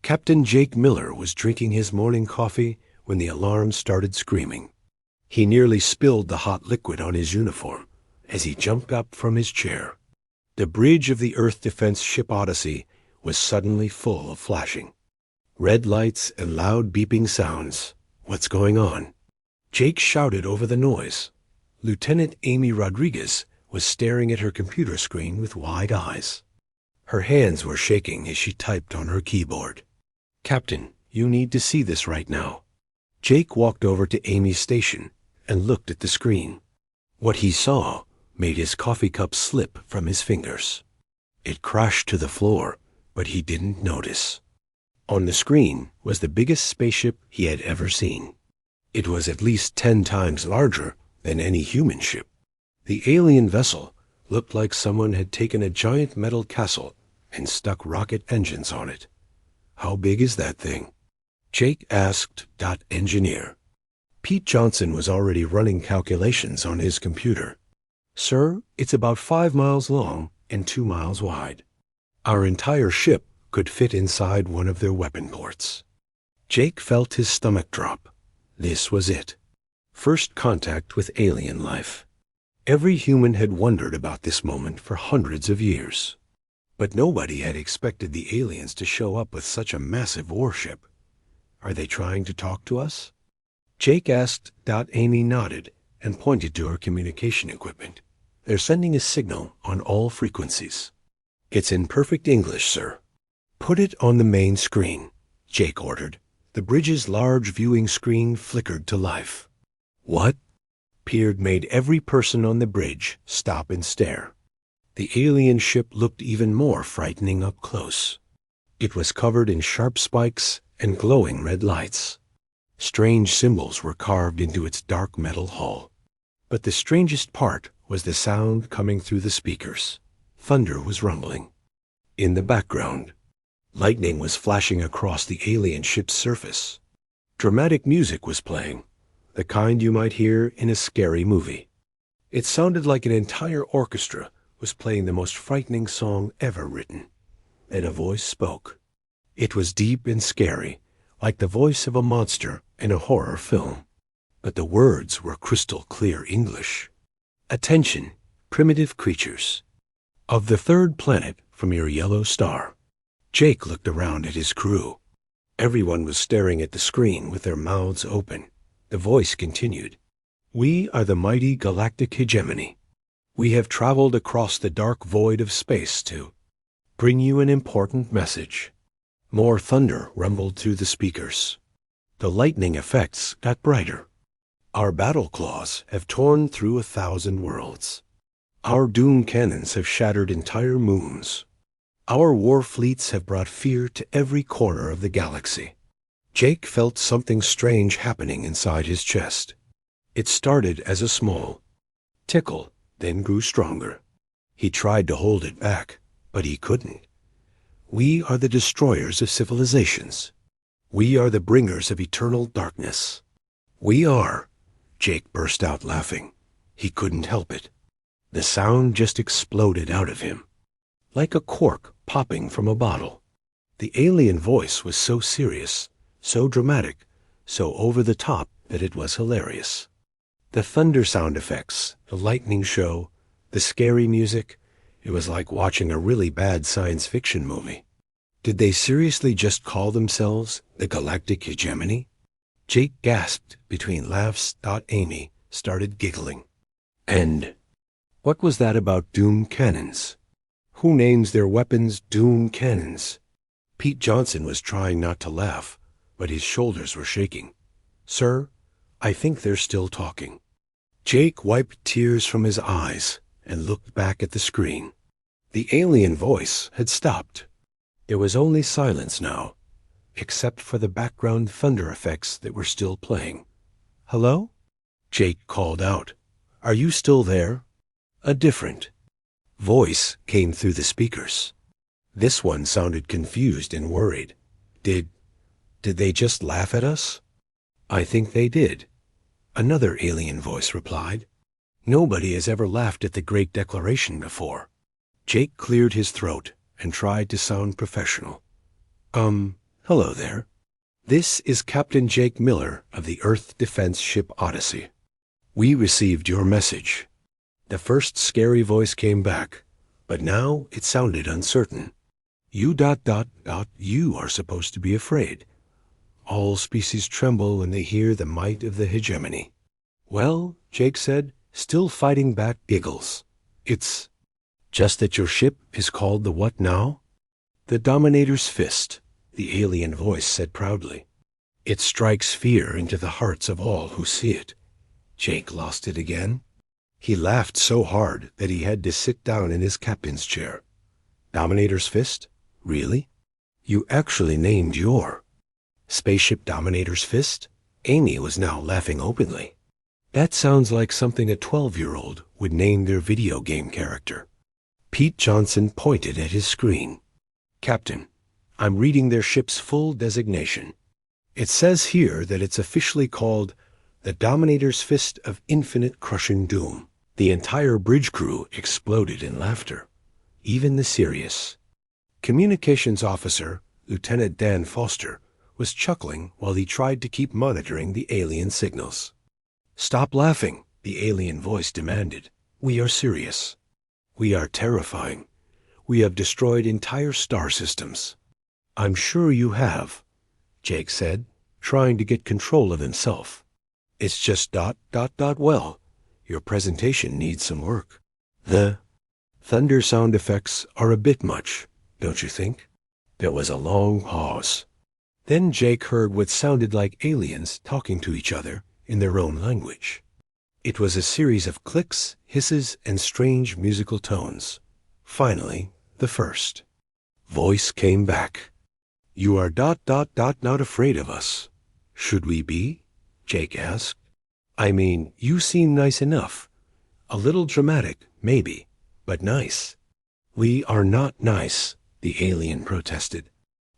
Captain Jake Miller was drinking his morning coffee when the alarm started screaming. He nearly spilled the hot liquid on his uniform as he jumped up from his chair. The bridge of the Earth Defense Ship Odyssey was suddenly full of flashing. Red lights and loud beeping sounds. What's going on? Jake shouted over the noise. Lieutenant Amy Rodriguez was staring at her computer screen with wide eyes. Her hands were shaking as she typed on her keyboard. "Captain, you need to see this right now." Jake walked over to Amy's station and looked at the screen. What he saw made his coffee cup slip from his fingers. It crashed to the floor, but he didn't notice. On the screen was the biggest spaceship he had ever seen. It was at least 10 times larger than any human ship. The alien vessel looked like someone had taken a giant metal castle and stuck rocket engines on it. "How big is that thing?" Jake asked .engineer. Pete Johnson was already running calculations on his computer. "Sir, it's about 5 miles long and 2 miles wide. Our entire ship could fit inside one of their weapon ports." Jake felt his stomach drop. This was it. First contact with alien life. Every human had wondered about this moment for hundreds of years. But nobody had expected the aliens to show up with such a massive warship. "Are they trying to talk to us?" Jake asked. Amy nodded and pointed to her communication equipment. "They're sending a signal on all frequencies." "It's in perfect English, sir." "Put it on the main screen," Jake ordered. The bridge's large viewing screen flickered to life. "What?" Peard made every person on the bridge stop and stare. The alien ship looked even more frightening up close. It was covered in sharp spikes and glowing red lights. Strange symbols were carved into its dark metal hull. But the strangest part was the sound coming through the speakers. Thunder was rumbling. In the background, lightning was flashing across the alien ship's surface. Dramatic music was playing, the kind you might hear in a scary movie. It sounded like an entire orchestra was playing the most frightening song ever written. And a voice spoke. It was deep and scary, like the voice of a monster in a horror film. But the words were crystal clear English. "Attention, primitive creatures. Of the third planet from your yellow star." Jake looked around at his crew. Everyone was staring at the screen with their mouths open. The voice continued. "We are the mighty Galactic Hegemony. We have traveled across the dark void of space to bring you an important message." More thunder rumbled through the speakers. The lightning effects got brighter. "Our battle claws have torn through 1,000 worlds. Our doom cannons have shattered entire moons. Our war fleets have brought fear to every corner of the galaxy." Jake felt something strange happening inside his chest. It started as a small tickle, then grew stronger. He tried to hold it back, but he couldn't. "We are the destroyers of civilizations. We are the bringers of eternal darkness. We are—" Jake burst out laughing. He couldn't help it. The sound just exploded out of him, like a cork popping from a bottle. The alien voice was so serious, so dramatic, so over the top that it was hilarious. The thunder sound effects, the lightning show, the scary music, it was like watching a really bad science fiction movie. Did they seriously just call themselves the Galactic Hegemony? Jake gasped between laughs. Amy started giggling. "And what was that about doom cannons? Who names their weapons doom cannons?" Pete Johnson was trying not to laugh, but his shoulders were shaking. "Sir, I think they're still talking." Jake wiped tears from his eyes and looked back at the screen. The alien voice had stopped. There was only silence now, except for the background thunder effects that were still playing. "Hello?" Jake called out. "Are you still there?" A different voice came through the speakers. This one sounded confused and worried. Did they just laugh at us?" "I think they did," another alien voice replied. "Nobody has ever laughed at the Great Declaration before." Jake cleared his throat and tried to sound professional. Hello there. This is Captain Jake Miller of the Earth Defense Ship Odyssey. We received your message. The first scary voice came back, but now it sounded uncertain. You are supposed to be afraid. All species tremble when they hear the might of the hegemony. Well, Jake said, still fighting back giggles. It's just that your ship is called the what now? The Dominator's Fist, the alien voice said proudly. It strikes fear into the hearts of all who see it. Jake lost it again. He laughed so hard that he had to sit down in his captain's chair. Dominator's Fist? Really? You actually named your Spaceship Dominator's Fist? Amy was now laughing openly. That sounds like something a 12-year-old would name their video game character. Pete Johnson pointed at his screen. Captain, I'm reading their ship's full designation. It says here that it's officially called the Dominator's Fist of Infinite Crushing Doom. The entire bridge crew exploded in laughter, even the serious. Communications Officer Lieutenant Dan Foster was chuckling while he tried to keep monitoring the alien signals. Stop laughing, the alien voice demanded. We are serious. We are terrifying. We have destroyed entire star systems. I'm sure you have, Jake said, trying to get control of himself. It's just well, your presentation needs some work. The thunder sound effects are a bit much, don't you think? There was a long pause. Then Jake heard what sounded like aliens talking to each other in their own language. It was a series of clicks, hisses, and strange musical tones. Finally, the first voice came back. You are not afraid of us. Should we be? Jake asked. I mean, you seem nice enough. A little dramatic, maybe, but nice. We are not nice, the alien protested.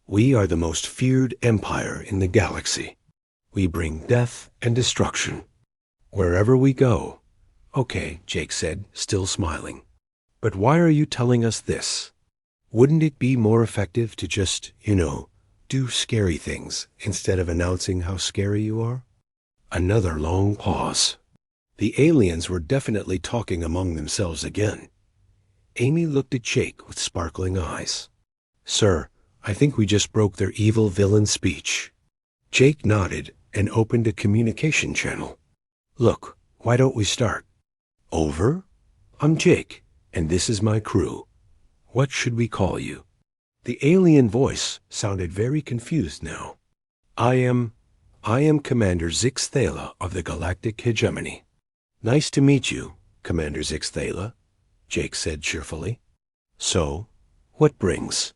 We are the most feared empire in the galaxy. We bring death and destruction. Wherever we go. Okay, Jake said, still smiling. But why are you telling us this? Wouldn't it be more effective to just, do scary things instead of announcing how scary you are? Another long pause. The aliens were definitely talking among themselves again. Amy looked at Jake with sparkling eyes. Sir, I think we just broke their evil villain speech. Jake nodded and opened a communication channel. Look, why don't we start? Over? I'm Jake, and this is my crew. What should we call you? The alien voice sounded very confused now. I am Commander Zix Thala of the Galactic Hegemony. Nice to meet you, Commander Zix Thala, Jake said cheerfully. So, what brings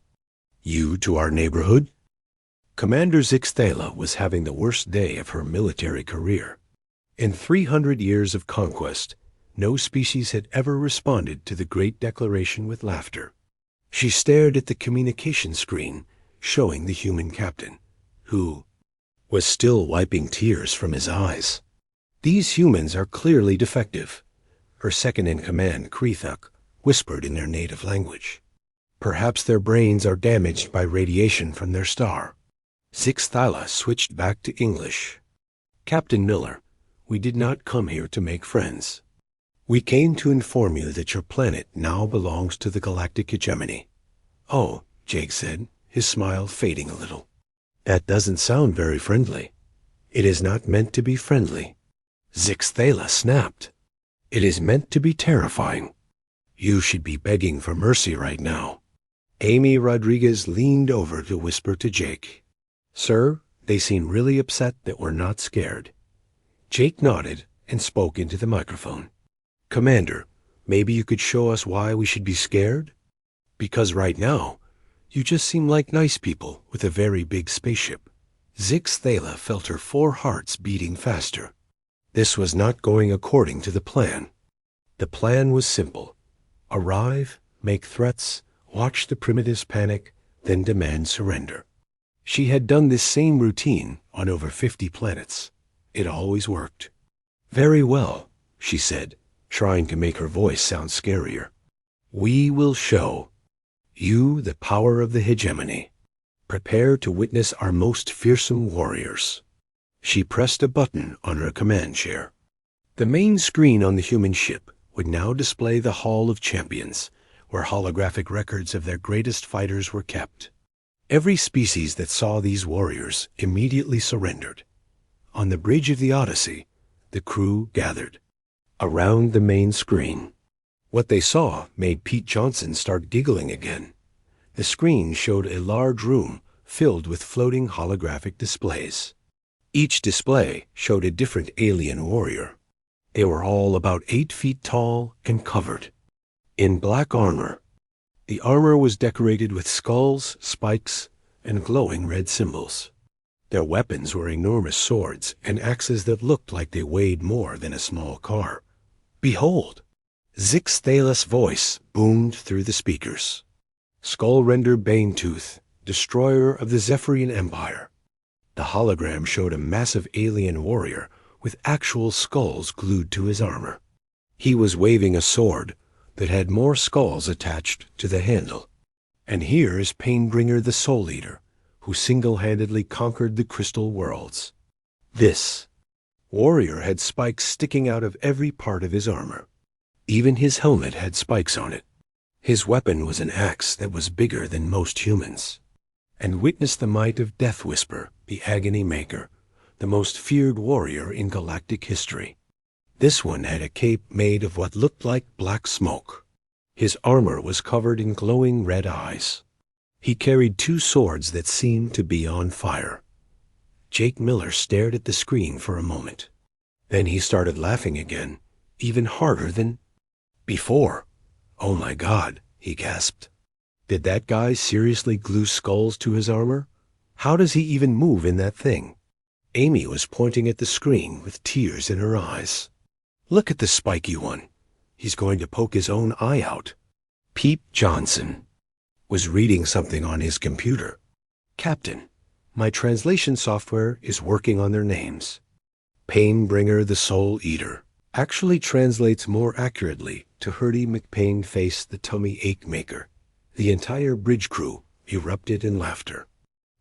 you to our neighborhood? Commander Zix Thala was having the worst day of her military career. In 300 years of conquest, no species had ever responded to the Great Declaration with laughter. She stared at the communication screen, showing the human captain, who was still wiping tears from his eyes. These humans are clearly defective, her second-in-command, Krethuk, whispered in their native language. Perhaps their brains are damaged by radiation from their star. Zix Thala switched back to English. Captain Miller, we did not come here to make friends. We came to inform you that your planet now belongs to the Galactic Hegemony. Oh, Jake said, his smile fading a little. That doesn't sound very friendly. It is not meant to be friendly. Zix Thala snapped. It is meant to be terrifying. You should be begging for mercy right now. Amy Rodriguez leaned over to whisper to Jake. Sir, they seem really upset that we're not scared. Jake nodded and spoke into the microphone. Commander, maybe you could show us why we should be scared? Because right now, you just seem like nice people with a very big spaceship. Zix Thala felt her 4 hearts beating faster. This was not going according to the plan. The plan was simple. Arrive, make threats, watch the primitives panic, then demand surrender. She had done this same routine on over 50 planets. It always worked. Very well, she said, trying to make her voice sound scarier. We will show you the power of the hegemony. Prepare to witness our most fearsome warriors. She pressed a button on her command chair. The main screen on the human ship would now display the Hall of Champions, where holographic records of their greatest fighters were kept. Every species that saw these warriors immediately surrendered. On the bridge of the Odyssey, the crew gathered around the main screen. What they saw made Pete Johnson start giggling again. The screen showed a large room filled with floating holographic displays. Each display showed a different alien warrior. They were all about 8 feet tall and covered in black armor. The armor was decorated with skulls, spikes, and glowing red symbols. Their weapons were enormous swords and axes that looked like they weighed more than a small car. Behold! Zix Thalas' voice boomed through the speakers. Skullrender Banetooth, destroyer of the Zephyrian Empire. The hologram showed a massive alien warrior with actual skulls glued to his armor. He was waving a sword that had more skulls attached to the handle. And here is Painbringer the Soul Eater, who single-handedly conquered the crystal worlds. This warrior had spikes sticking out of every part of his armor. Even his helmet had spikes on it. His weapon was an axe that was bigger than most humans. And witness the might of Death Whisper, the Agony Maker, the most feared warrior in galactic history. This one had a cape made of what looked like black smoke. His armor was covered in glowing red eyes. He carried 2 swords that seemed to be on fire. Jake Miller stared at the screen for a moment. Then he started laughing again, even harder than before. "Oh my God," he gasped. "Did that guy seriously glue skulls to his armor? How does he even move in that thing?" Amy was pointing at the screen with tears in her eyes. "Look at the spiky one. He's going to poke his own eye out." Pete Johnson was reading something on his computer. "Captain, my translation software is working on their names. Painbringer the Soul Eater actually translates more accurately to Hurdy McPainface the Tummy Ache Maker." The entire bridge crew erupted in laughter.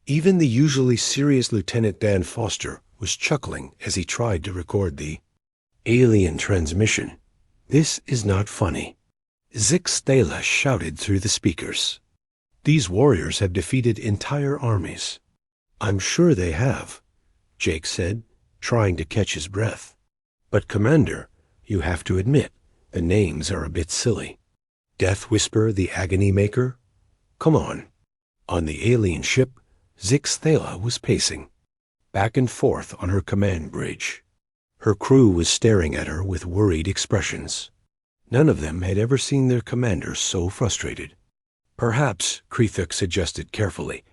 Even the usually serious Lieutenant Dan Foster was chuckling as he tried to record the alien transmission. "This is not funny." Zix Thalas shouted through the speakers. "These warriors have defeated entire armies." "I'm sure they have," Jake said, trying to catch his breath. "But Commander, you have to admit, the names are a bit silly. Death Whisper, the Agony Maker? Come on." On the alien ship, Zix Thalas was pacing back and forth on her command bridge. Her crew was staring at her with worried expressions. None of them had ever seen their commander so frustrated. "Perhaps," Krethuk suggested carefully,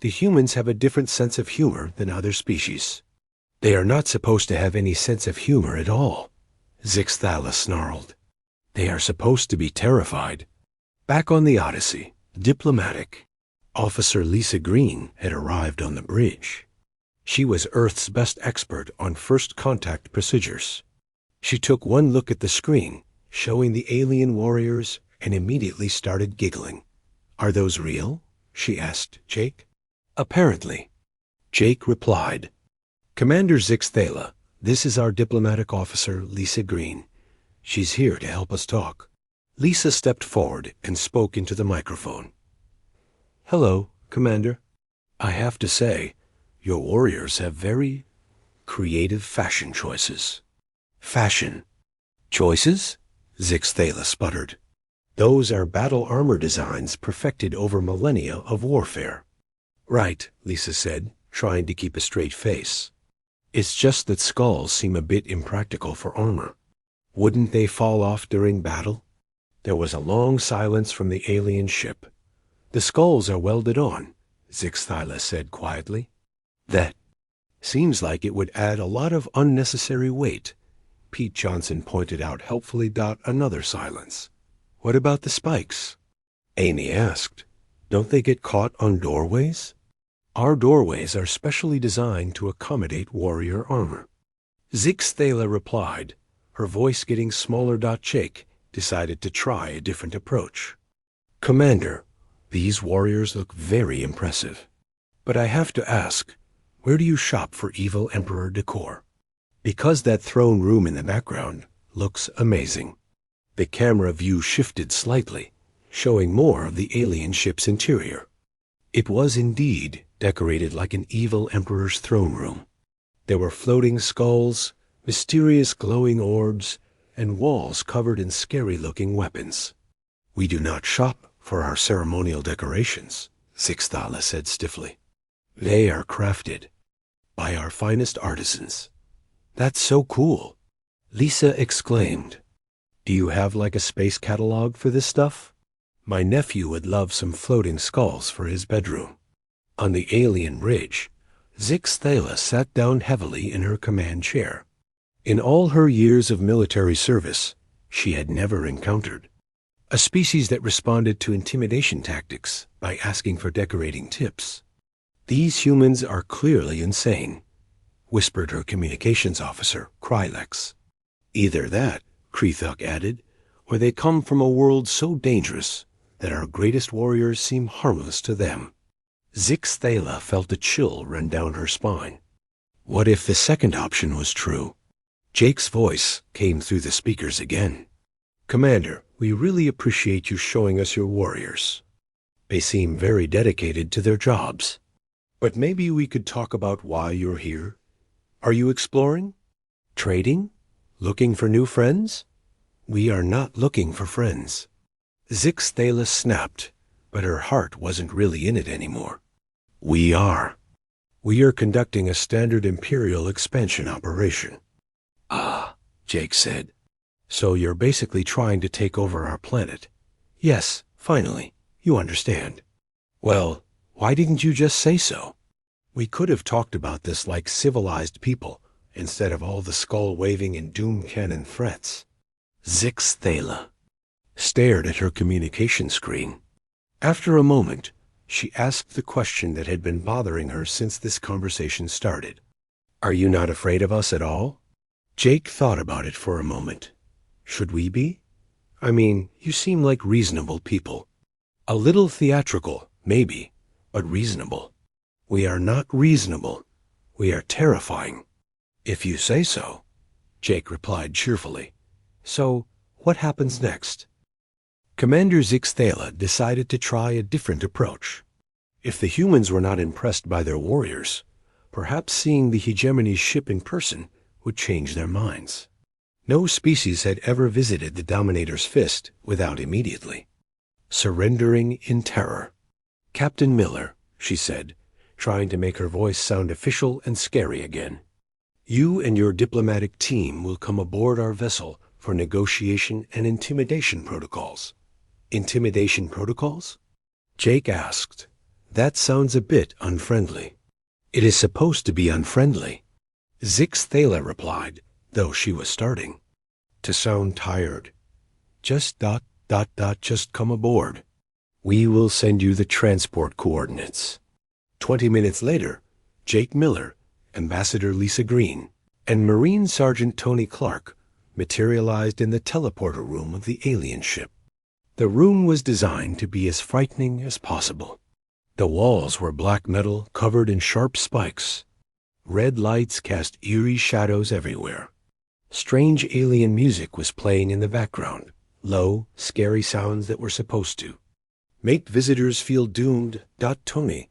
"the humans have a different sense of humor than other species." "They are not supposed to have any sense of humor at all," Zix Thalas snarled. "They are supposed to be terrified." Back on the Odyssey, diplomatic, Officer Lisa Green had arrived on the bridge. She was Earth's best expert on first contact procedures. She took one look at the screen, showing the alien warriors, and immediately started giggling. "Are those real?" she asked Jake. "Apparently," Jake replied. "Commander Zix Thalas, this is our diplomatic officer, Lisa Green. She's here to help us talk." Lisa stepped forward and spoke into the microphone. "Hello, Commander. I have to say, your warriors have very creative fashion choices." "Fashion choices?" Zix Thalas sputtered. "Those are battle armor designs perfected over millennia of warfare." "Right," Lisa said, trying to keep a straight face. "It's just that skulls seem a bit impractical for armor. Wouldn't they fall off during battle?" There was a long silence from the alien ship. "The skulls are welded on," Zix Thalas said quietly. "That seems like it would add a lot of unnecessary weight," Pete Johnson pointed out helpfully. Another silence. "What about the spikes?" Amy asked. "Don't they get caught on doorways?" "Our doorways are specially designed to accommodate warrior armor," Zix Thalas replied, her voice getting smaller. Jake decided to try a different approach. "Commander, these warriors look very impressive. But I have to ask, where do you shop for evil Emperor decor? Because that throne room in the background looks amazing. The camera view shifted slightly, showing more of the alien ship's interior. It was indeed decorated like an evil emperor's throne room. There were floating skulls, mysterious glowing orbs, and walls covered in scary-looking weapons. We do not shop for our ceremonial decorations, Zixthala said stiffly. They are crafted by our finest artisans. That's so cool, Lisa exclaimed. Do you have like a space catalog for this stuff? My nephew would love some floating skulls for his bedroom. On the alien ridge, Zixthala sat down heavily in her command chair. In all her years of military service, she had never encountered a species that responded to intimidation tactics by asking for decorating tips. These humans are clearly insane, whispered her communications officer, Krylex. Either that, Krethuk added, or they come from a world so dangerous that our greatest warriors seem harmless to them. Zixthala felt a chill run down her spine. What if the second option was true? Jake's voice came through the speakers again. Commander, we really appreciate you showing us your warriors. They seem very dedicated to their jobs. But maybe we could talk about why you're here. Are you exploring? Trading? Looking for new friends? We are not looking for friends. Zixthala snapped, but her heart wasn't really in it anymore. We are. We are conducting a standard Imperial expansion operation. Ah, Jake said. So you're basically trying to take over our planet. Yes, finally, you understand. Well, why didn't you just say so? We could have talked about this like civilized people, instead of all the skull-waving and doom cannon threats. Zixthala stared at her communication screen. After a moment, she asked the question that had been bothering her since this conversation started. Are you not afraid of us at all? Jake thought about it for a moment. Should we be? I mean, you seem like reasonable people. A little theatrical, maybe, but reasonable. We are not reasonable. We are terrifying. If you say so, Jake replied cheerfully. So, what happens next? Commander Zixthala decided to try a different approach. If the humans were not impressed by their warriors, perhaps seeing the hegemony's ship in person would change their minds. No species had ever visited the Dominator's fist without immediately surrendering in terror. Captain Miller, she said, trying to make her voice sound official and scary again. You and your diplomatic team will come aboard our vessel for negotiation and intimidation protocols. Intimidation protocols? Jake asked. That sounds a bit unfriendly. It is supposed to be unfriendly. Zixthala replied, though she was starting to sound tired. Just just come aboard. We will send you the transport coordinates. 20 minutes later, Jake Miller, Ambassador Lisa Green, and Marine Sergeant Tony Clark materialized in the teleporter room of the alien ship. The room was designed to be as frightening as possible. The walls were black metal covered in sharp spikes. Red lights cast eerie shadows everywhere. Strange alien music was playing in the background, low, scary sounds that were supposed to make visitors feel doomed. Tony.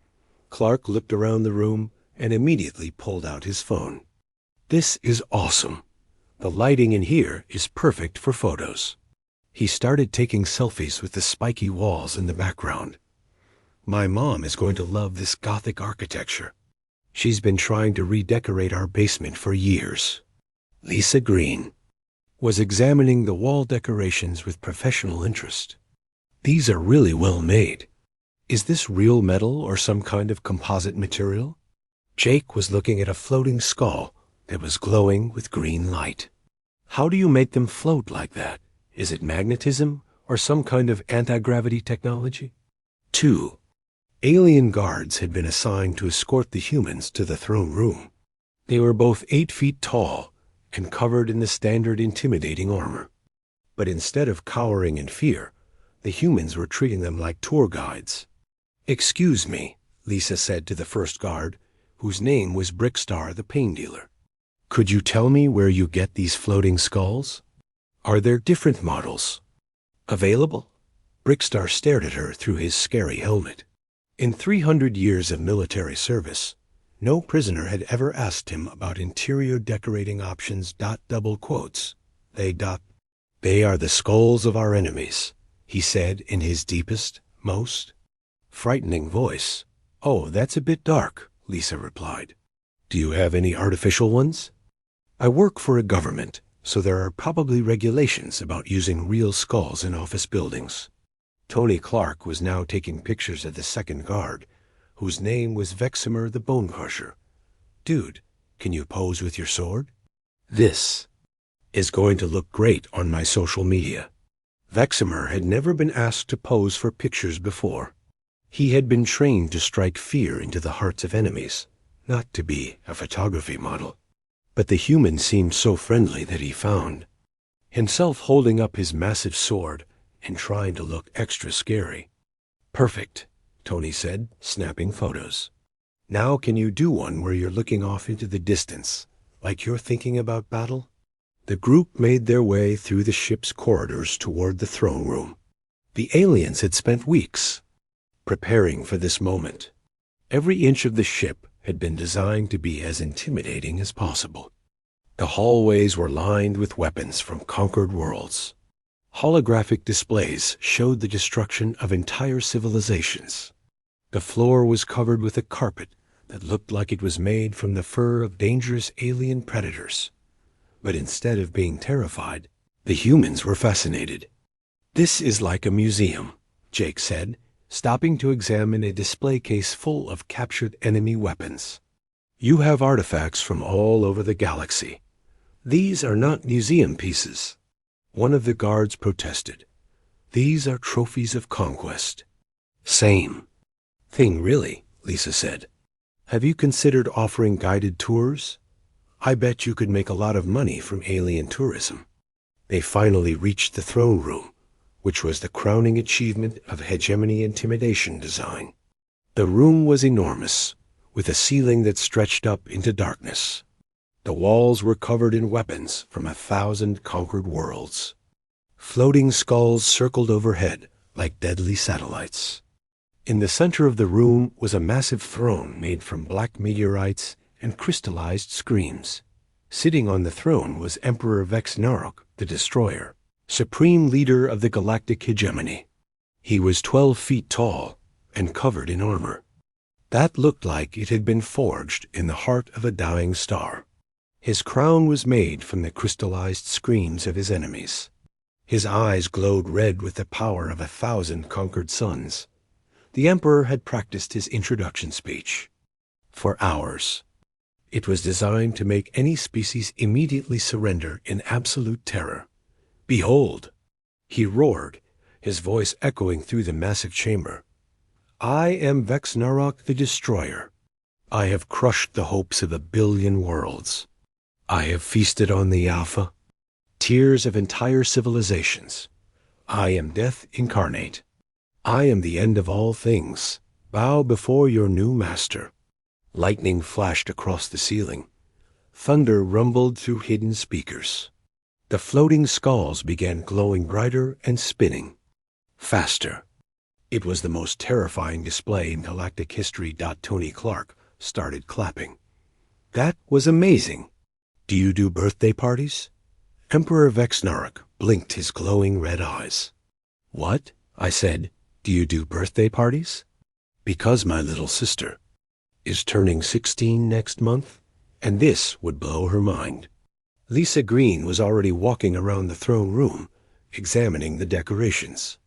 Clark looked around the room and immediately pulled out his phone. This is awesome. The lighting in here is perfect for photos. He started taking selfies with the spiky walls in the background. My mom is going to love this Gothic architecture. She's been trying to redecorate our basement for years. Lisa Green was examining the wall decorations with professional interest. These are really well made. Is this real metal or some kind of composite material? Jake was looking at a floating skull that was glowing with green light. How do you make them float like that? Is it magnetism or some kind of anti-gravity technology? 2. Alien guards had been assigned to escort the humans to the throne room. They were both 8 feet tall and covered in the standard intimidating armor. But instead of cowering in fear, the humans were treating them like tour guides. Excuse me, Lisa said to the first guard, whose name was Brickstar the Pain Dealer. Could you tell me where you get these floating skulls? Are there different models available? Brickstar stared at her through his scary helmet. In 300 years of military service, no prisoner had ever asked him about interior decorating options. Double quotes. They are the skulls of our enemies, he said in his deepest, most frightening voice. Oh, that's a bit dark, Lisa replied. Do you have any artificial ones? I work for a government, so there are probably regulations about using real skulls in office buildings. Tony Clark was now taking pictures of the second guard, whose name was Veximer the Bone Crusher. Dude, can you pose with your sword? This is going to look great on my social media. Veximer had never been asked to pose for pictures before. He had been trained to strike fear into the hearts of enemies, not to be a photography model. But the human seemed so friendly that he found himself holding up his massive sword and trying to look extra scary. Perfect, Tony said, snapping photos. Now can you do one where you're looking off into the distance, like you're thinking about battle? The group made their way through the ship's corridors toward the throne room. The aliens had spent weeks preparing for this moment. Every inch of the ship had been designed to be as intimidating as possible. The hallways were lined with weapons from conquered worlds. Holographic displays showed the destruction of entire civilizations. The floor was covered with a carpet that looked like it was made from the fur of dangerous alien predators. But instead of being terrified, the humans were fascinated. This is like a museum, Jake said, stopping to examine a display case full of captured enemy weapons. You have artifacts from all over the galaxy. These are not museum pieces. One of the guards protested. These are trophies of conquest. Same thing, really, Lisa said. Have you considered offering guided tours? I bet you could make a lot of money from alien tourism. They finally reached the throne room, which was the crowning achievement of hegemony intimidation design. The room was enormous, with a ceiling that stretched up into darkness. The walls were covered in weapons from 1,000 conquered worlds. Floating skulls circled overhead like deadly satellites. In the center of the room was a massive throne made from black meteorites and crystallized screams. Sitting on the throne was Emperor Vexnarok the Destroyer, supreme leader of the galactic hegemony. He was 12 feet tall and covered in armor. That looked like it had been forged in the heart of a dying star. His crown was made from the crystallized screams of his enemies. His eyes glowed red with the power of 1,000 conquered suns. The Emperor had practiced his introduction speech for hours. It was designed to make any species immediately surrender in absolute terror. Behold! He roared, his voice echoing through the massive chamber. I am Vexnarok the Destroyer. I have crushed the hopes of 1 billion worlds. I have feasted on the Alpha, tears of entire civilizations. I am death incarnate. I am the end of all things. Bow before your new master. Lightning flashed across the ceiling. Thunder rumbled through hidden speakers. The floating skulls began glowing brighter and spinning faster. It was the most terrifying display in galactic history. Tony Clark started clapping. That was amazing. Do you do birthday parties? Emperor Vexnarok blinked his glowing red eyes. What? I said. Do you do birthday parties? Because my little sister is turning 16 next month, and this would blow her mind. Lisa Green was already walking around the throne room, examining the decorations.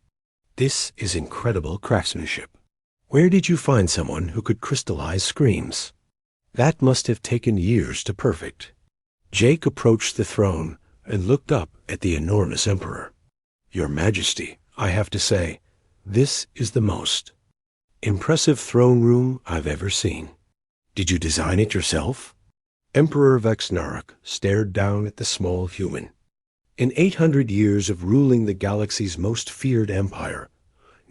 This is incredible craftsmanship. Where did you find someone who could crystallize screams? That must have taken years to perfect. Jake approached the throne and looked up at the enormous emperor. Your Majesty, I have to say, this is the most impressive throne room I've ever seen. Did you design it yourself? Emperor Vexnarok stared down at the small human. In 800 years of ruling the galaxy's most feared empire,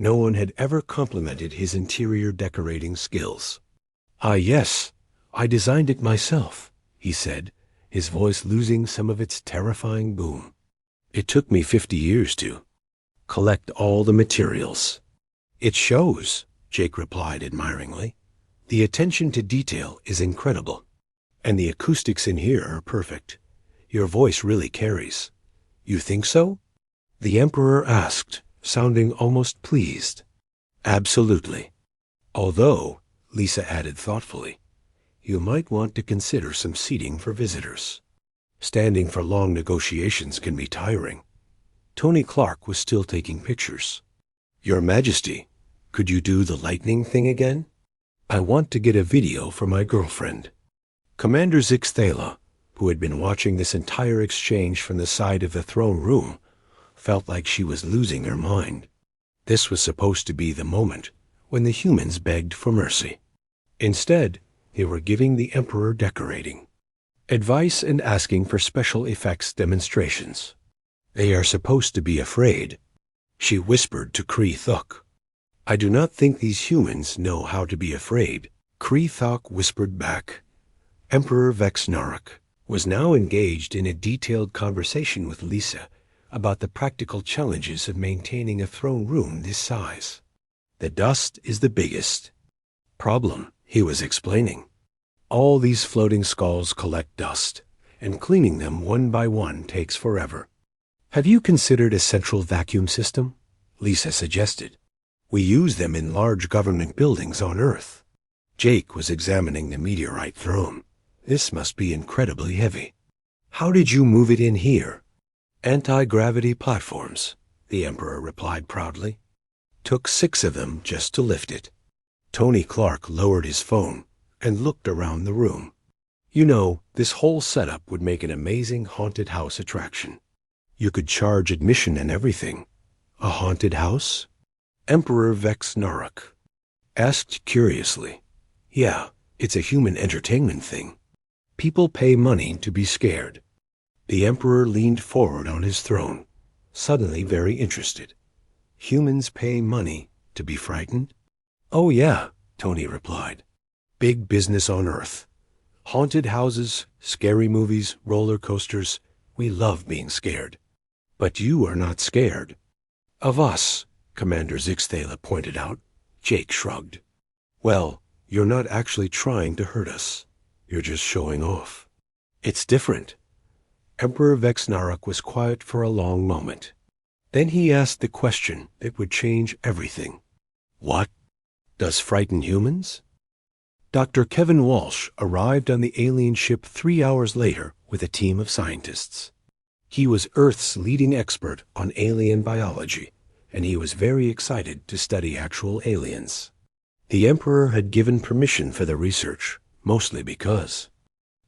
No one had ever complimented his interior decorating skills. "Ah, yes, I designed it myself," he said, his voice losing some of its terrifying boom. "It took me 50 years to collect all the materials." "It shows," Jake replied admiringly. "The attention to detail is incredible. And the acoustics in here are perfect. Your voice really carries." "You think so?" the Emperor asked, sounding almost pleased. "Absolutely. Although," Lisa added thoughtfully, "you might want to consider some seating for visitors. Standing for long negotiations can be tiring." Tony Clark was still taking pictures. "Your Majesty, could you do the lightning thing again? I want to get a video for my girlfriend." Commander Zixthala, who had been watching this entire exchange from the side of the throne room, felt like she was losing her mind. This was supposed to be the moment when the humans begged for mercy. Instead, they were giving the Emperor decorating advice and asking for special effects demonstrations. "They are supposed to be afraid," she whispered to Kree Thuk. "I do not think these humans know how to be afraid," Kree Thuk whispered back. Emperor Vexnarok was now engaged in a detailed conversation with Lisa about the practical challenges of maintaining a throne room this size. "The dust is the biggest problem," he was explaining. "All these floating skulls collect dust, and cleaning them one by one takes forever." "Have you considered a central vacuum system?" Lisa suggested. "We use them in large government buildings on Earth." Jake was examining the meteorite throne. "This must be incredibly heavy. How did you move it in here?" "Anti-gravity platforms," the Emperor replied proudly. "Took 6 of them just to lift it." Tony Clark lowered his phone and looked around the room. "You know, this whole setup would make an amazing haunted house attraction. You could charge admission and everything." "A haunted house?" Emperor Vexnarok asked curiously. "Yeah, it's a human entertainment thing. People pay money to be scared." The Emperor leaned forward on his throne, suddenly very interested. "Humans pay money to be frightened?" "Oh yeah," Tony replied. "Big business on Earth. Haunted houses, scary movies, roller coasters. We love being scared." "But you are not scared." "Of us," Commander Zixthala pointed out. Jake shrugged. "Well, you're not actually trying to hurt us. You're just showing off. It's different." Emperor Vexnarok was quiet for a long moment. Then he asked the question that would change everything. "What does frighten humans?" Dr. Kevin Walsh arrived on the alien ship 3 hours later with a team of scientists. He was Earth's leading expert on alien biology, and he was very excited to study actual aliens. The Emperor had given permission for the research, mostly because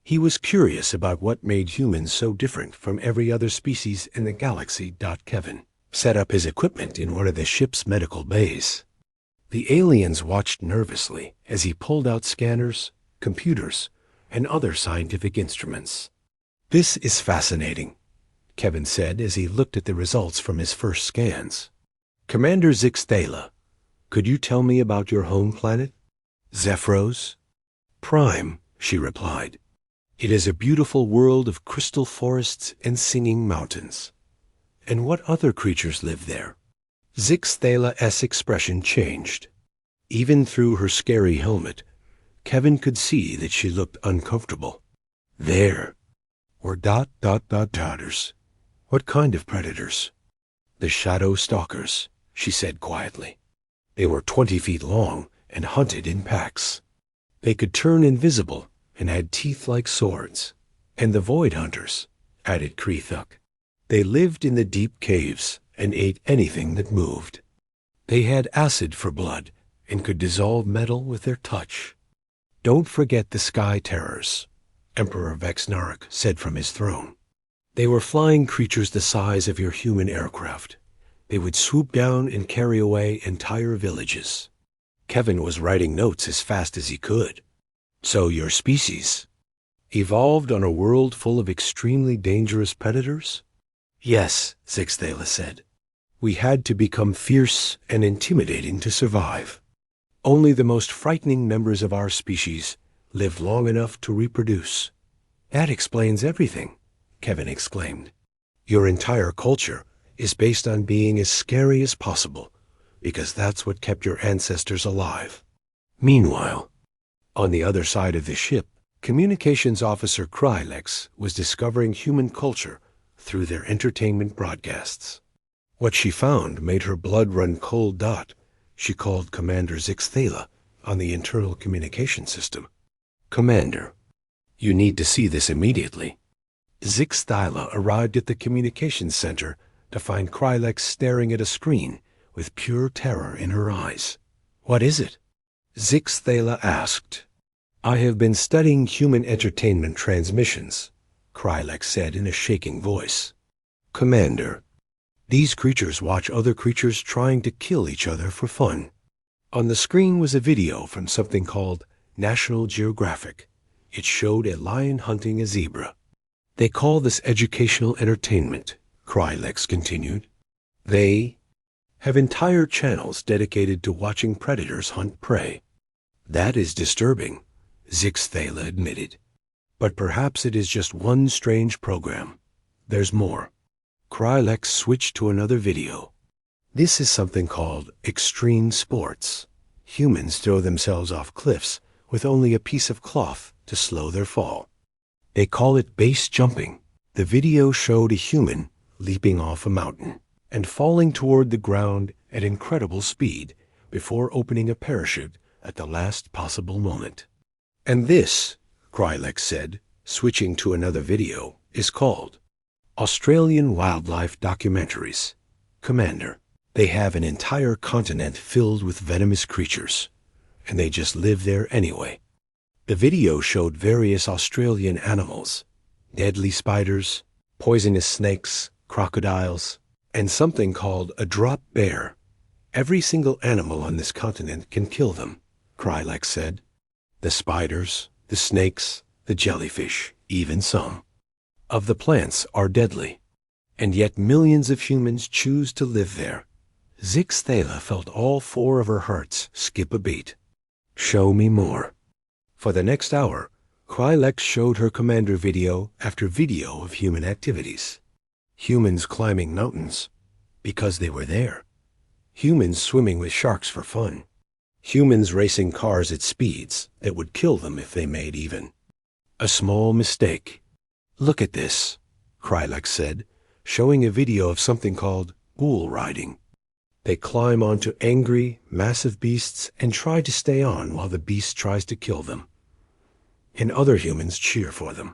he was curious about what made humans so different from every other species in the galaxy. Kevin set up his equipment in one of the ship's medical bays. The aliens watched nervously as he pulled out scanners, computers, and other scientific instruments. "This is fascinating," Kevin said as he looked at the results from his first scans. "Commander Zixthala, could you tell me about your home planet?" "Zephyros?" "Prime," she replied. "It is a beautiful world of crystal forests and singing mountains." "And what other creatures live there?" Zixthala's expression changed. Even through her scary helmet, Kevin could see that she looked uncomfortable. "There were ... predators." "What kind of predators?" "The shadow stalkers," she said quietly. "They were 20 feet long and hunted in packs. They could turn invisible and had teeth like swords." "And the void hunters," added Kree Thuk. "They lived in the deep caves and ate anything that moved. They had acid for blood and could dissolve metal with their touch." "Don't forget the Sky Terrors," Emperor Vexnarok said from his throne. "They were flying creatures the size of your human aircraft. They would swoop down and carry away entire villages." Kevin was writing notes as fast as he could. "So your species evolved on a world full of extremely dangerous predators?" "Yes," Zixthala said. We had to become fierce and intimidating to survive. Only the most frightening members of our species lived long enough to reproduce. That explains everything, Kevin exclaimed. Your entire culture is based on being as scary as possible, because that's what kept your ancestors alive. Meanwhile, on the other side of the ship, Communications Officer Krylex was discovering human culture through their entertainment broadcasts. What she found made her blood run cold. She called Commander Zixthala on the internal communication system. Commander, you need to see this immediately. Zixthala arrived at the communications center to find Krylex staring at a screen with pure terror in her eyes. What is it? Zixthala asked. I have been studying human entertainment transmissions, Krylex said in a shaking voice. Commander, these creatures watch other creatures trying to kill each other for fun. On the screen was a video from something called National Geographic. It showed a lion hunting a zebra. They call this educational entertainment, Krylex continued. They have entire channels dedicated to watching predators hunt prey. That is disturbing, Zixthala admitted. But perhaps it is just one strange program. There's more. Krylex switched to another video. This is something called extreme sports. Humans throw themselves off cliffs with only a piece of cloth to slow their fall. They call it base jumping. The video showed a human leaping off a mountain and falling toward the ground at incredible speed before opening a parachute at the last possible moment. And this, Krylex said, switching to another video, is called Australian Wildlife Documentaries. Commander, they have an entire continent filled with venomous creatures, and they just live there anyway. The video showed various Australian animals, deadly spiders, poisonous snakes, crocodiles, and something called a drop bear. Every single animal on this continent can kill them, Krylex said. The spiders, the snakes, the jellyfish, even some of the plants are deadly, and yet millions of humans choose to live there. Zixthala felt all four of her hearts skip a beat. Show me more. For the next hour, Krylex showed her commander video after video of human activities. Humans climbing mountains, because they were there. Humans swimming with sharks for fun. Humans racing cars at speeds that would kill them if they made even a small mistake. Look at this, Krylex said, showing a video of something called bull riding. They climb onto angry, massive beasts and try to stay on while the beast tries to kill them. And other humans cheer for them.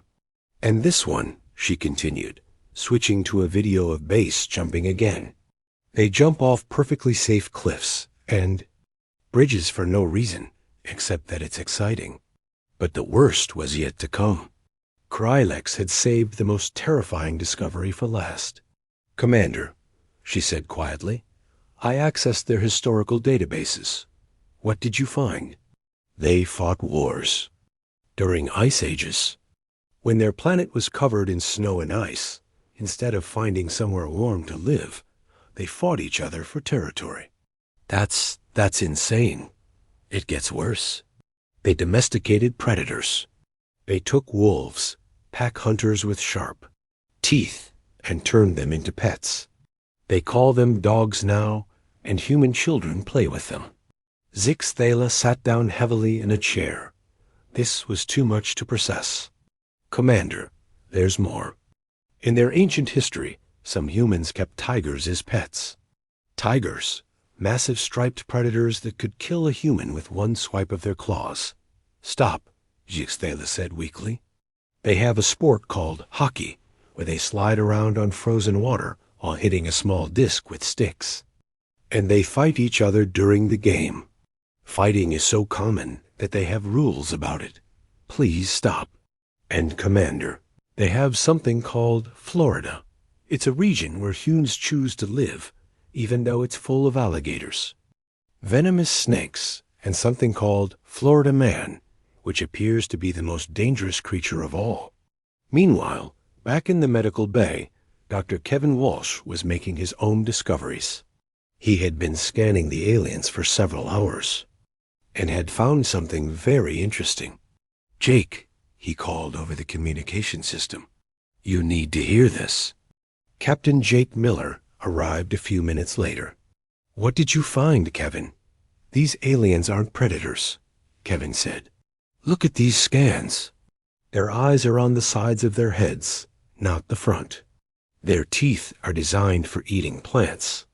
And this one, she continued, switching to a video of base jumping again. They jump off perfectly safe cliffs and bridges for no reason, except that it's exciting. But the worst was yet to come. Krylex had saved the most terrifying discovery for last. Commander, she said quietly, I accessed their historical databases. What did you find? They fought wars. During ice ages, when their planet was covered in snow and ice, instead of finding somewhere warm to live, they fought each other for territory. That's insane. It gets worse. They domesticated predators. They took wolves, pack hunters with sharp teeth, and turned them into pets. They call them dogs now, and human children play with them. Zixthala sat down heavily in a chair. This was too much to process. Commander, there's more. In their ancient history, some humans kept tigers as pets. Tigers, massive striped predators that could kill a human with one swipe of their claws. Stop, Zixthala said weakly. They have a sport called hockey, where they slide around on frozen water while hitting a small disc with sticks. And they fight each other during the game. Fighting is so common that they have rules about it. Please stop. And Commander, they have something called Florida. It's a region where humans choose to live, even though it's full of alligators, venomous snakes, and something called Florida man, which appears to be the most dangerous creature of all. Meanwhile, back in the medical bay, Dr. Kevin Walsh was making his own discoveries. He had been scanning the aliens for several hours and had found something very interesting. "Jake," he called over the communication system, "you need to hear this." Captain Jake Miller arrived a few minutes later. "What did you find, Kevin?" "These aliens aren't predators," Kevin said. "Look at these scans. Their eyes are on the sides of their heads, not the front. Their teeth are designed for eating plants,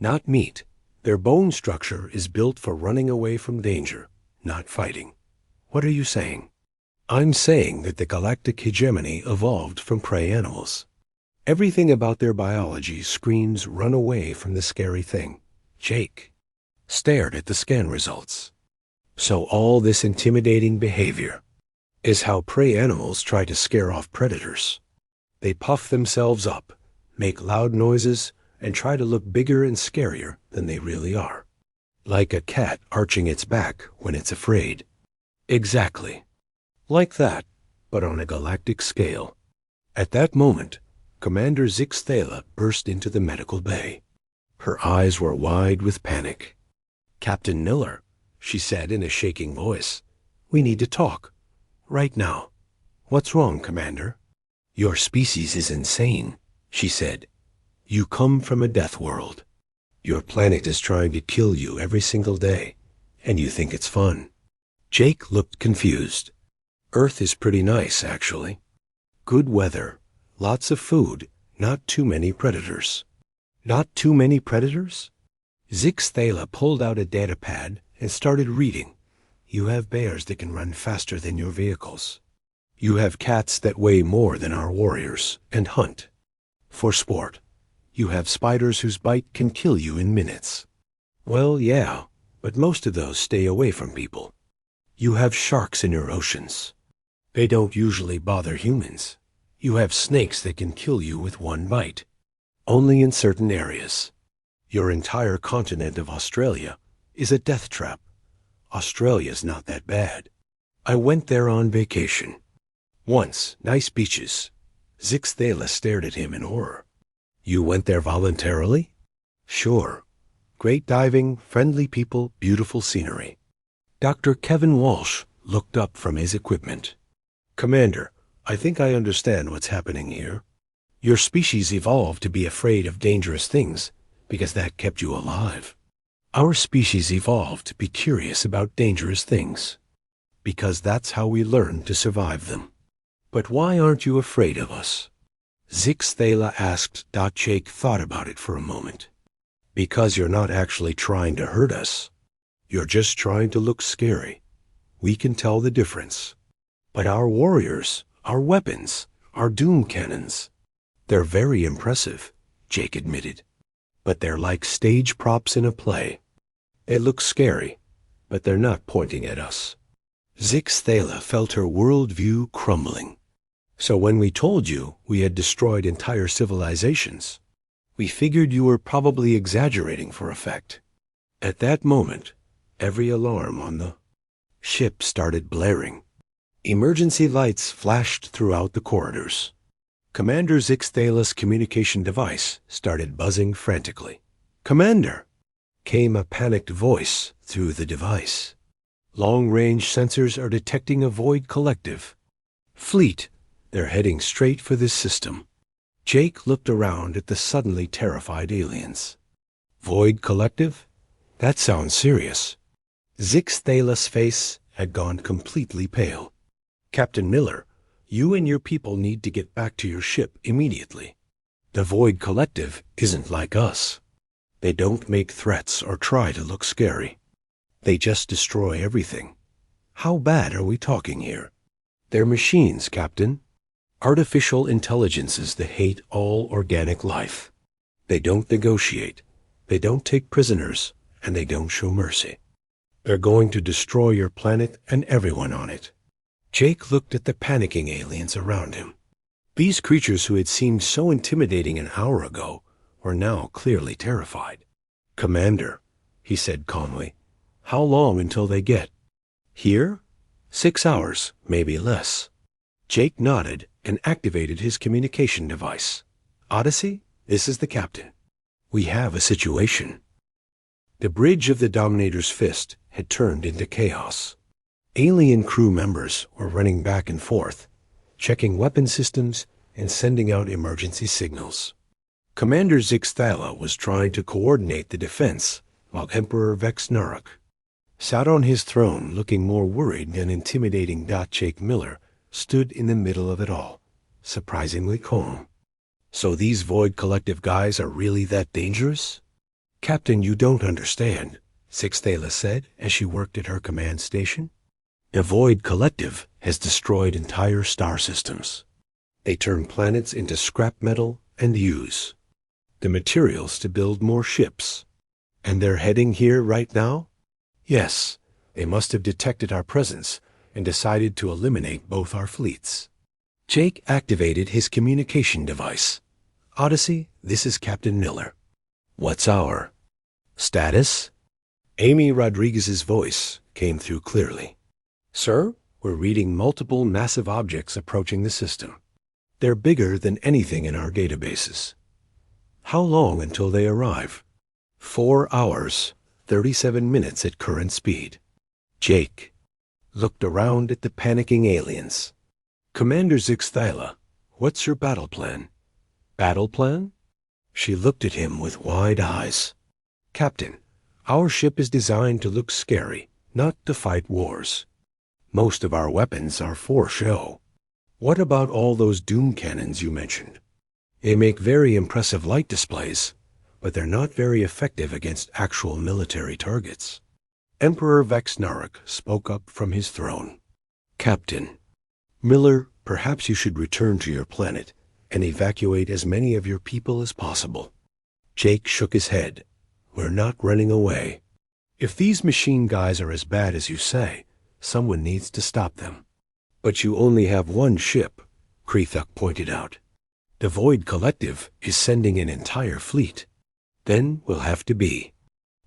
not meat. Their bone structure is built for running away from danger, not fighting." "What are you saying?" "I'm saying that the galactic hegemony evolved from prey animals. Everything about their biology screams run away from the scary thing." Jake stared at the scan results. "So all this intimidating behavior is how prey animals try to scare off predators. They puff themselves up, make loud noises, and try to look bigger and scarier than they really are. Like a cat arching its back when it's afraid." "Exactly. Like that, but on a galactic scale." At that moment, Commander Zix Thala burst into the medical bay. Her eyes were wide with panic. "Captain Miller," she said in a shaking voice, "we need to talk. Right now." "What's wrong, Commander?" "Your species is insane," she said. "You come from a death world. Your planet is trying to kill you every single day, and you think it's fun." Jake looked confused. "Earth is pretty nice, actually. Good weather, lots of food, not too many predators." "Not too many predators?" Zix Thala pulled out a data pad and started reading. "You have bears that can run faster than your vehicles. You have cats that weigh more than our warriors and hunt for sport. You have spiders whose bite can kill you in minutes." "Well, yeah, but most of those stay away from people." "You have sharks in your oceans. They don't usually bother humans. You have snakes that can kill you with one bite. Only in certain areas. Your entire continent of Australia is a death trap. Australia's not that bad. I went there on vacation. Once, nice beaches." Zix Thala stared at him in horror. "You went there voluntarily?" "Sure. Great diving, friendly people, beautiful scenery." Dr. Kevin Walsh looked up from his equipment. "Commander, I think I understand what's happening here. Your species evolved to be afraid of dangerous things because that kept you alive. Our species evolved to be curious about dangerous things because that's how we learned to survive them. But why aren't you afraid of us?" Zix Thala asked. Jake thought about it for a moment. "Because you're not actually trying to hurt us. You're just trying to look scary. We can tell the difference. But our warriors, our weapons, our doom cannons, they're very impressive," Jake admitted. "But they're like stage props in a play. They look scary, but they're not pointing at us." Zix Thala felt her worldview crumbling. "So when we told you we had destroyed entire civilizations, we figured you were probably exaggerating for effect." At that moment, every alarm on the ship started blaring. Emergency lights flashed throughout the corridors. Commander Zix Thala's communication device started buzzing frantically. "Commander!" came a panicked voice through the device. "Long-range sensors are detecting a Void Collective. Fleet, they're heading straight for this system." Jake looked around at the suddenly terrified aliens. "Void Collective? That sounds serious." Zix Thala's face had gone completely pale. "Captain Miller, you and your people need to get back to your ship immediately. The Void Collective isn't like us. They don't make threats or try to look scary. They just destroy everything. How bad are we talking here?" "They're machines, Captain. Artificial intelligences that hate all organic life. They don't negotiate. They don't take prisoners, and they don't show mercy. They're going to destroy your planet and everyone on it." Jake looked at the panicking aliens around him. These creatures who had seemed so intimidating an hour ago were now clearly terrified. "Commander," he said calmly, "how long until they get here?" 6 hours, maybe less." Jake nodded and activated his communication device. Odyssey, this is the captain. We have a situation. The bridge of the Dominator's fist had turned into chaos. Alien crew members were running back and forth, checking weapon systems and sending out emergency signals. Commander Zixthala was trying to coordinate the defense, while Emperor Vexnarok sat on his throne looking more worried than intimidating. Jake Miller stood in the middle of it all, surprisingly calm. So these Void Collective guys are really that dangerous? Captain, you don't understand, Zixthala said as she worked at her command station. A Void Collective has destroyed entire star systems. They turn planets into scrap metal and use the materials to build more ships. And they're heading here right now? Yes, they must have detected our presence and decided to eliminate both our fleets. Jake activated his communication device. Odyssey, this is Captain Miller. What's our status? Amy Rodriguez's voice came through clearly. Sir, we're reading multiple massive objects approaching the system. They're bigger than anything in our databases. How long until they arrive? 4 hours, 37 minutes at current speed. Jake looked around at the panicking aliens. Commander Zixthala, what's your battle plan? Battle plan? She looked at him with wide eyes. Captain, our ship is designed to look scary, not to fight wars. Most of our weapons are for show. What about all those doom cannons you mentioned? They make very impressive light displays, but they're not very effective against actual military targets. Emperor Vexnarok spoke up from his throne. Captain Miller, perhaps you should return to your planet and evacuate as many of your people as possible. Jake shook his head. We're not running away. If these machine guys are as bad as you say, someone needs to stop them. But you only have one ship, Krethuk pointed out. The Void Collective is sending an entire fleet. Then we'll have to be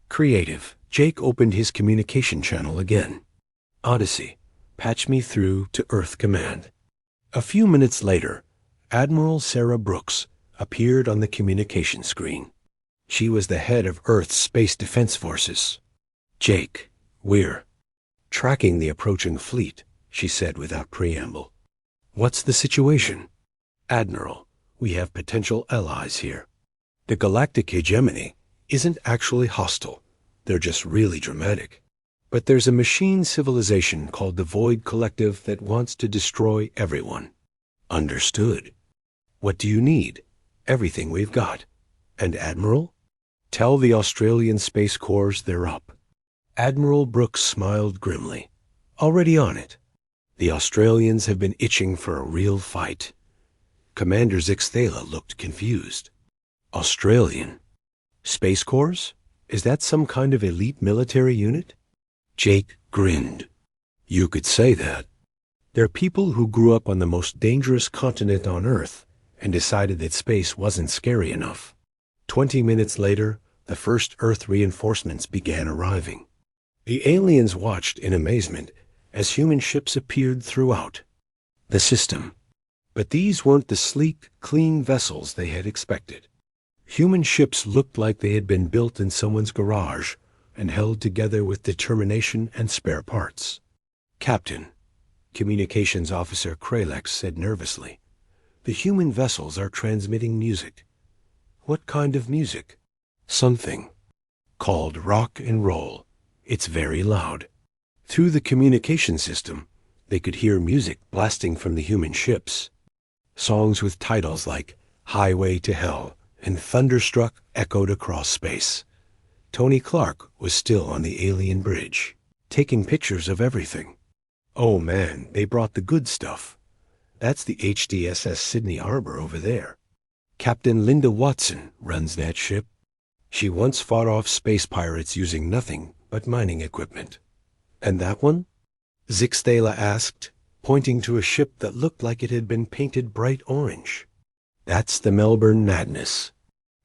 creative. Jake opened his communication channel again. Odyssey, patch me through to Earth Command. A few minutes later, Admiral Sarah Brooks appeared on the communication screen. She was the head of Earth's Space Defense Forces. Jake, we're tracking the approaching fleet, she said without preamble. What's the situation? Admiral, we have potential allies here. The galactic hegemony isn't actually hostile. They're just really dramatic. But there's a machine civilization called the Void Collective that wants to destroy everyone. Understood. What do you need? Everything we've got. And Admiral? Tell the Australian Space Corps they're up. Admiral Brooks smiled grimly. Already on it. The Australians have been itching for a real fight. Commander Zixthala looked confused. Australian? Space Corps? Is that some kind of elite military unit? Jake grinned. You could say that. They're people who grew up on the most dangerous continent on Earth and decided that space wasn't scary enough. 20 minutes later, the first Earth reinforcements began arriving. The aliens watched in amazement as human ships appeared throughout the system. But these weren't the sleek, clean vessels they had expected. Human ships looked like they had been built in someone's garage and held together with determination and spare parts. Captain, Communications Officer Kralex said nervously, the human vessels are transmitting music. What kind of music? Something called rock and roll. It's very loud. Through the communication system, they could hear music blasting from the human ships. Songs with titles like Highway to Hell and Thunderstruck echoed across space. Tony Clark was still on the alien bridge, taking pictures of everything. Oh man, they brought the good stuff. That's the HDSS Sydney Harbor over there. Captain Linda Watson runs that ship. She once fought off space pirates using nothing but mining equipment. And that one? Zixthala asked, pointing to a ship that looked like it had been painted bright orange. That's the Melbourne Madness.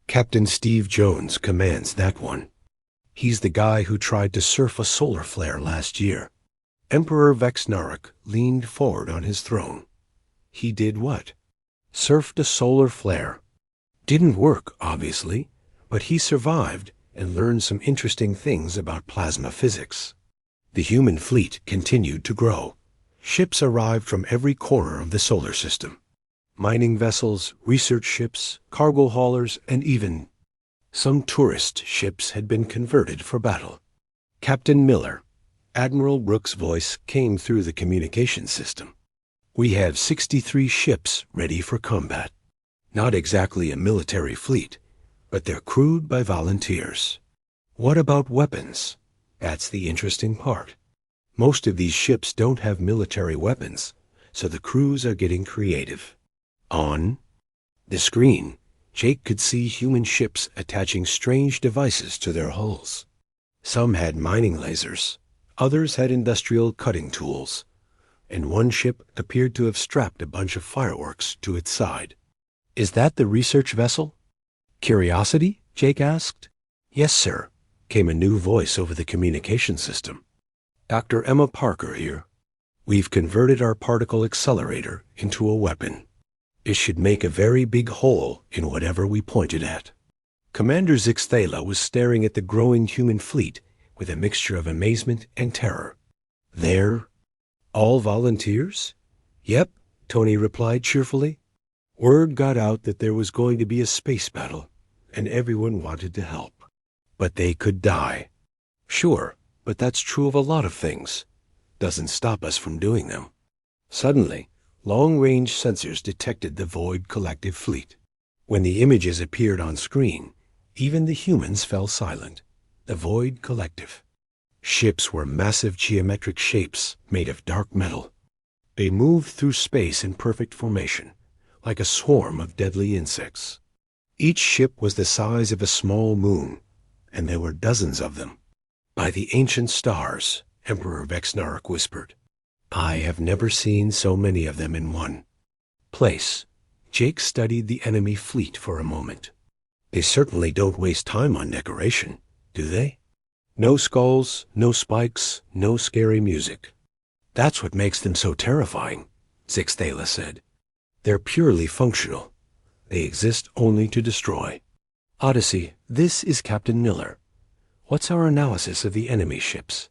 Captain Steve Jones commands that one. He's the guy who tried to surf a solar flare last year. Emperor Vexnarok leaned forward on his throne. He did what? Surfed a solar flare. Didn't work, obviously, but he survived and learned some interesting things about plasma physics. The human fleet continued to grow. Ships arrived from every corner of the solar system. Mining vessels, research ships, cargo haulers, and even some tourist ships had been converted for battle. Captain Miller, Admiral Brooks' voice came through the communication system. We have 63 ships ready for combat. Not exactly a military fleet, but they're crewed by volunteers. What about weapons? That's the interesting part. Most of these ships don't have military weapons, so the crews are getting creative. On the screen, Jake could see human ships attaching strange devices to their hulls. Some had mining lasers, others had industrial cutting tools, and one ship appeared to have strapped a bunch of fireworks to its side. Is that the research vessel? Curiosity? Jake asked. Yes, sir, came a new voice over the communication system. Dr. Emma Parker here. We've converted our particle accelerator into a weapon. It should make a very big hole in whatever we point it at. Commander Zixthala was staring at the growing human fleet with a mixture of amazement and terror. They're all volunteers? Yep, Tony replied cheerfully. Word got out that there was going to be a space battle, and everyone wanted to help. But they could die. Sure, but that's true of a lot of things. Doesn't stop us from doing them. Suddenly, long-range sensors detected the Void Collective fleet. When the images appeared on screen, even the humans fell silent. The Void Collective. Ships were massive geometric shapes made of dark metal. They moved through space in perfect formation, like a swarm of deadly insects. Each ship was the size of a small moon, and there were dozens of them. By the ancient stars, Emperor Vexnarok whispered. I have never seen so many of them in one place. Jake studied the enemy fleet for a moment. They certainly don't waste time on decoration, do they? No skulls, no spikes, no scary music. That's what makes them so terrifying, Zixthala said. They're purely functional. They exist only to destroy. Odyssey, this is Captain Miller. What's our analysis of the enemy ships?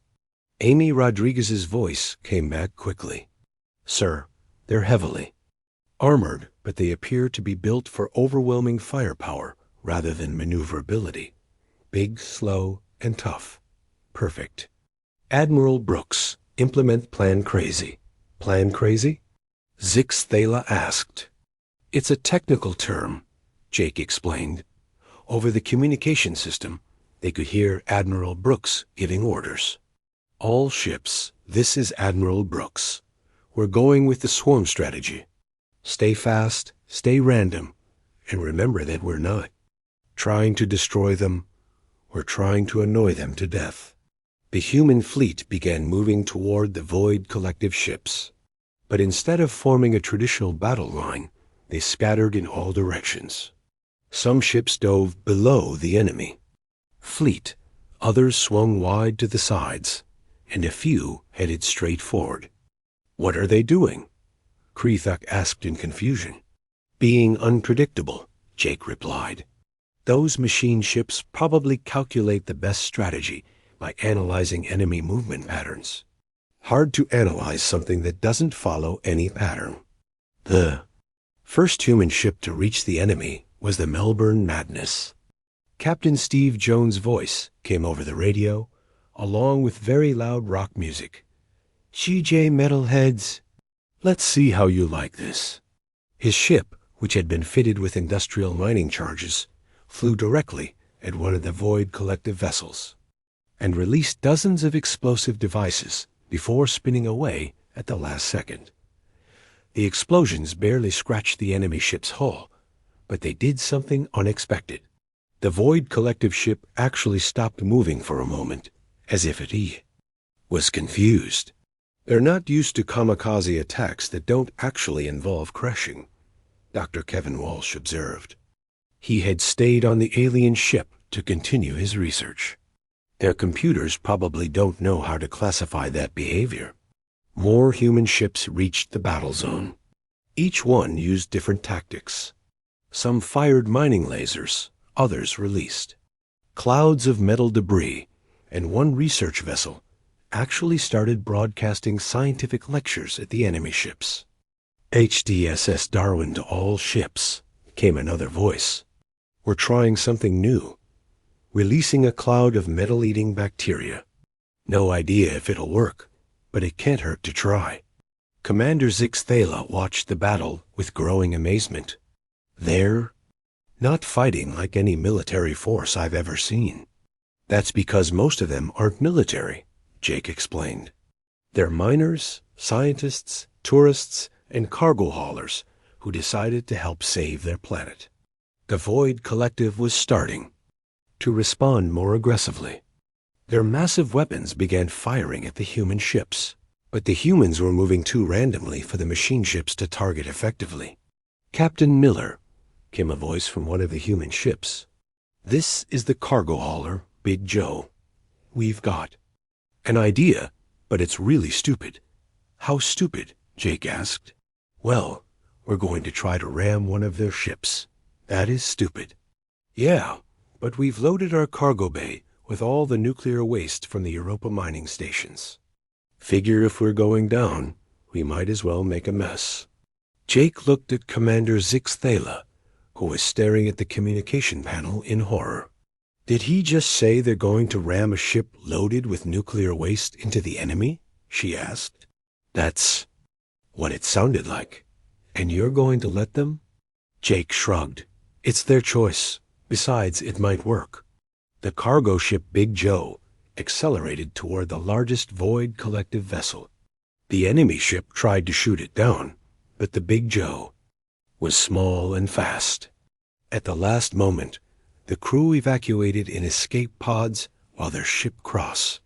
Amy Rodriguez's voice came back quickly. Sir, they're heavily armored, but they appear to be built for overwhelming firepower rather than maneuverability. Big, slow, and tough. Perfect. Admiral Brooks, implement Plan Crazy. Plan Crazy? Zixthala asked. It's a technical term, Jake explained. Over the communication system, they could hear Admiral Brooks giving orders. All ships, this is Admiral Brooks. We're going with the swarm strategy. Stay fast, stay random, and remember that we're not trying to destroy them. We're trying to annoy them to death. The human fleet began moving toward the Void Collective ships. But instead of forming a traditional battle line, they scattered in all directions. Some ships dove below the enemy fleet, others swung wide to the sides, and a few headed straight forward. What are they doing? Krethuk asked in confusion. Being unpredictable, Jake replied. Those machine ships probably calculate the best strategy by analyzing enemy movement patterns. Hard to analyze something that doesn't follow any pattern. The first human ship to reach the enemy was the Melbourne Madness. Captain Steve Jones' voice came over the radio, along with very loud rock music. GJ Metalheads, let's see how you like this. His ship, which had been fitted with industrial mining charges, flew directly at one of the Void Collective vessels and released dozens of explosive devices before spinning away at the last second. The explosions barely scratched the enemy ship's hull, but they did something unexpected. The Void Collective ship actually stopped moving for a moment, as if it was confused. They're not used to kamikaze attacks that don't actually involve crashing, Dr. Kevin Walsh observed. He had stayed on the alien ship to continue his research. Their computers probably don't know how to classify that behavior. More human ships reached the battle zone. Each one used different tactics. Some fired mining lasers, others released. Clouds of metal debris, and one research vessel actually started broadcasting scientific lectures at the enemy ships. HDSS Darwin to all ships, came another voice. We're trying something new. Releasing a cloud of metal-eating bacteria. No idea if it'll work, but it can't hurt to try. Commander Zixthala watched the battle with growing amazement. They're not fighting like any military force I've ever seen. That's because most of them aren't military, Jake explained. They're miners, scientists, tourists, and cargo haulers who decided to help save their planet. The Void Collective was starting to respond more aggressively. Their massive weapons began firing at the human ships, but the humans were moving too randomly for the machine ships to target effectively. Captain Miller, came a voice from one of the human ships. This is the cargo hauler, Big Joe. We've got an idea, but it's really stupid. How stupid? Jake asked. Well, we're going to try to ram one of their ships. That is stupid. Yeah, but we've loaded our cargo bay with all the nuclear waste from the Europa mining stations. Figure if we're going down, we might as well make a mess. Jake looked at Commander Zixthala, who was staring at the communication panel in horror. Did he just say they're going to ram a ship loaded with nuclear waste into the enemy? She asked. That's what it sounded like. And you're going to let them? Jake shrugged. It's their choice. Besides, it might work. The cargo ship Big Joe accelerated toward the largest Void Collective vessel. The enemy ship tried to shoot it down, but the Big Joe was small and fast. At the last moment, the crew evacuated in escape pods while their ship crossed.